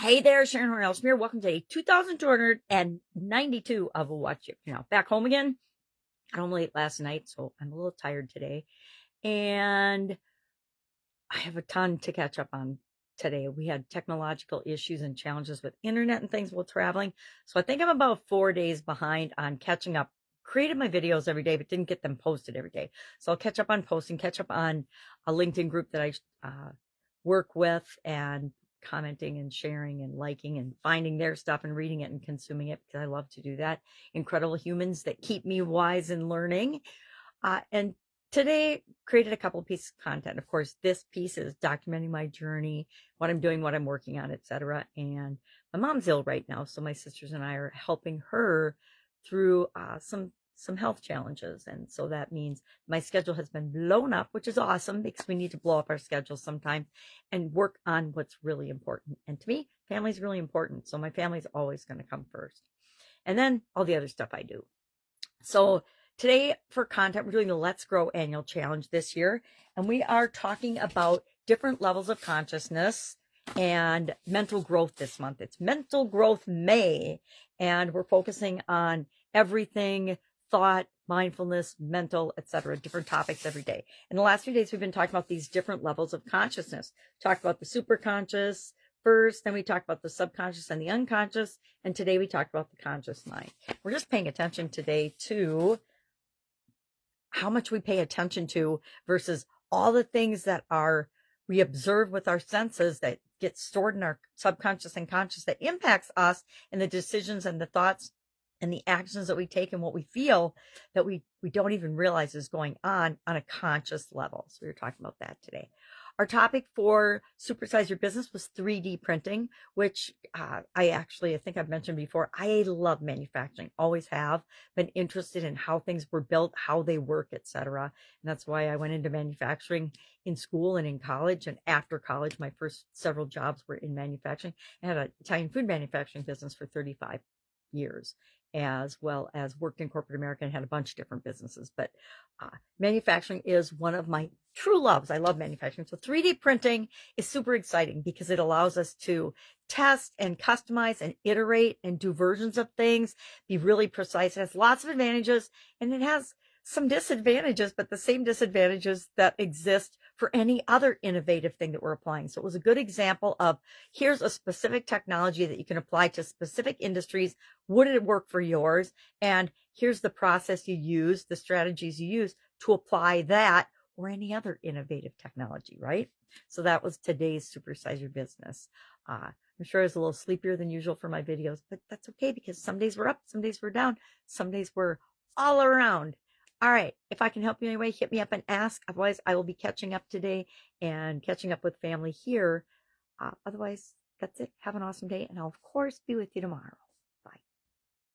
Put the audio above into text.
Hey there, Sharon Horne-Ellstrom here. Welcome to day 2292 of Watch It. Back home again. Got home late last night, so I'm a little tired today. And I have a ton to catch up on today. We had technological issues and challenges with internet and things while traveling. So I think I'm about 4 days behind on catching up. Created my videos every day, but didn't get them posted every day. So I'll catch up on posting, catch up on a LinkedIn group that I work with, and commenting and sharing and liking and finding their stuff and reading it and consuming it because I love to do that. Incredible humans that keep me wise and learning. And today created a couple of pieces of content. Of course, this piece is documenting my journey, what I'm doing, what I'm working on, etc. And my mom's ill right now, so my sisters and I are helping her through some health challenges. And so that means my schedule has been blown up, which is awesome because we need to blow up our schedules sometimes and work on what's really important. And to me, family is really important. So my family's always going to come first. And then all the other stuff I do. So today for content, we're doing the Let's Grow annual challenge this year. And we are talking about different levels of consciousness and mental growth this month. It's Mental Growth May. And we're focusing on everything thought, mindfulness, mental, etc., different topics every day. In the last few days, we've been talking about these different levels of consciousness. Talked about the superconscious first, then we talked about the subconscious and the unconscious, and today we talked about the conscious mind. We're just paying attention today to how much we pay attention to versus all the things that we observe with our senses that get stored in our subconscious and conscious that impacts us and the decisions and the thoughts and the actions that we take and what we feel that we don't even realize is going on a conscious level. So we were talking about that today. Our topic for Supersize Your Business was 3D printing, which I think I've mentioned before. I love manufacturing, always have been interested in how things were built, how they work, etc. And that's why I went into manufacturing in school and in college. And after college, my first several jobs were in manufacturing. I had an Italian food manufacturing business for 35 years, as well as worked in corporate America and had a bunch of different businesses. But manufacturing is one of my true loves. I love manufacturing. So 3D printing is super exciting because it allows us to test and customize and iterate and do versions of things, be really precise. It has lots of advantages and it has some disadvantages, but the same disadvantages that exist for any other innovative thing that we're applying. So it was a good example of here's a specific technology that you can apply to specific industries. Would it work for yours? And here's the process you use, the strategies you use to apply that or any other innovative technology, right? So that was today's Supersize Your Business. I'm sure I was a little sleepier than usual for my videos, but that's okay because some days we're up, some days we're down, some days we're all around. All right. If I can help you anyway, hit me up and ask. Otherwise, I will be catching up today and catching up with family here. Otherwise, that's it. Have an awesome day. And I'll, of course, be with you tomorrow.